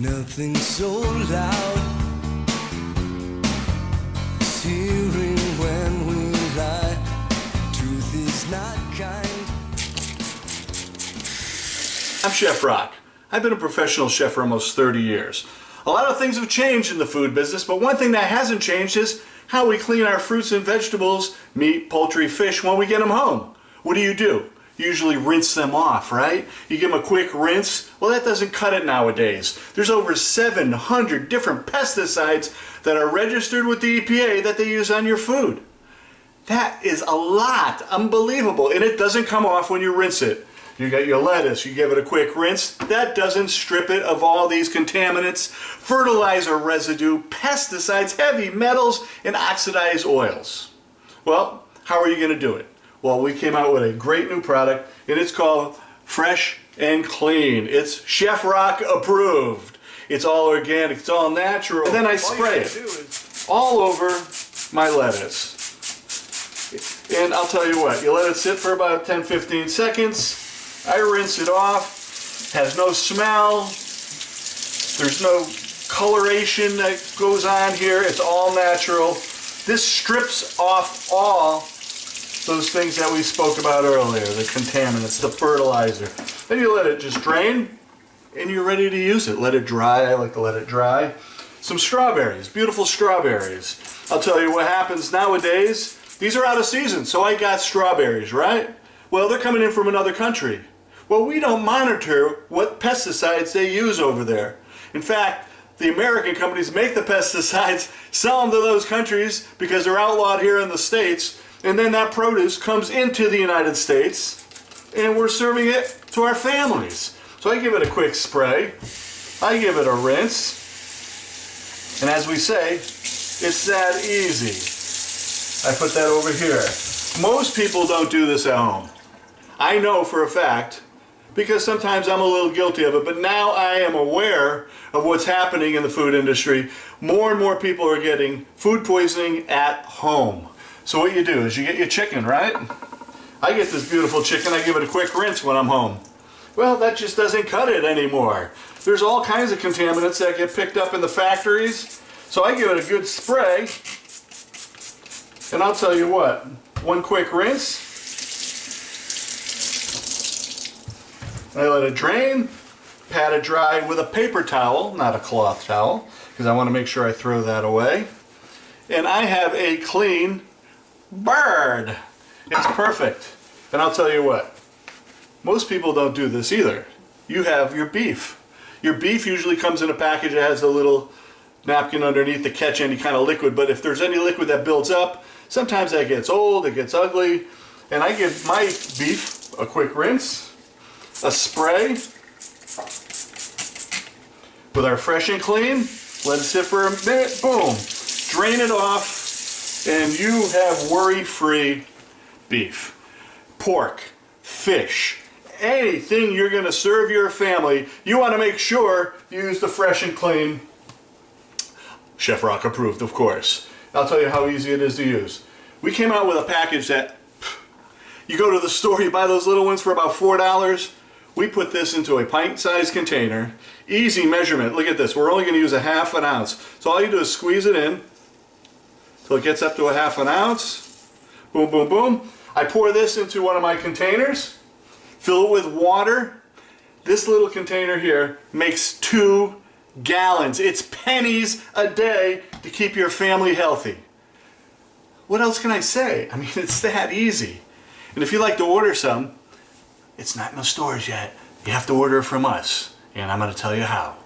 Nothing so loud as hearing when we lie. Truth is not kind. I'm Chef Rock. I've been a professional chef for almost 30 years. A lot of things have changed in the food business, but one thing that hasn't changed is how we clean our fruits and vegetables, meat, poultry, fish when we get them home. What do? You usually rinse them off, right? You give them a quick rinse. Well, that doesn't cut it nowadays. There's over 700 different pesticides that are registered with the EPA that they use on your food. That is a lot, unbelievable, and it doesn't come off when you rinse it. You got your lettuce, you give it a quick rinse, that doesn't strip it of all these contaminants, fertilizer residue, pesticides, heavy metals, and oxidized oils. Well, how are you going to do it? Well, we came out with a great new product, and it's called Fresh and Clean. It's Chef Rock approved. It's all organic, it's all natural. And then I spray it all over my lettuce. And I'll tell you what, you let it sit for about 10-15 seconds. I rinse it off. Has no smell. There's no coloration that goes on here. It's all natural. This strips off all those things that we spoke about earlier, the contaminants, the fertilizer. Then you let it just drain, and you're ready to use it. Let it dry. I like to let it dry. Some strawberries, beautiful strawberries. I'll tell you what happens nowadays. These are out of season, so I got strawberries, right? Well, they're coming in from another country. Well, we don't monitor what pesticides they use over there. In fact, the American companies make the pesticides, sell them to those countries because they're outlawed here in the States, and then that produce comes into the United States, and we're serving it to our families. So I give it a quick spray, I give it a rinse, and as we say, it's that easy. I put that over here. Most people don't do this at home. I know for a fact, because sometimes I'm a little guilty of it, but now I am aware of what's happening in the food industry. More and more people are getting food poisoning at home. So what you do is you get your chicken, right? I get this beautiful chicken, I give it a quick rinse when I'm home. Well, that just doesn't cut it anymore. There's all kinds of contaminants that get picked up in the factories. So I give it a good spray, and I'll tell you what, one quick rinse, I let it drain, pat it dry with a paper towel, not a cloth towel, because I want to make sure I throw that away. And I have a clean bird. It's perfect. And I'll tell you what, most people don't do this either. You have your beef. Your beef usually comes in a package that has a little napkin underneath to catch any kind of liquid, but if there's any liquid that builds up, sometimes that gets old, it gets ugly, and I give my beef a quick rinse, a spray with our Fresh and Clean, let it sit for a minute, boom, drain it off, and you have worry-free beef, pork, fish, anything you're going to serve your family. You want to make sure you use the Fresh and Clean, Chef Rock approved, of course. I'll tell you how easy it is to use. We came out with a package that you go to the store, you buy those little ones for about $4. We put this into a pint-sized container. Easy measurement. Look at this. We're only going to use a ½ ounce. So all you do is squeeze it in till it gets up to a ½ ounce. Boom, boom, boom. I pour this into one of my containers, fill it with water. This little container here makes 2 gallons. It's pennies a day to keep your family healthy. What else can I say? I mean, it's that easy. And if you'd like to order some, it's not in the stores yet. You have to order it from us, and I'm going to tell you how.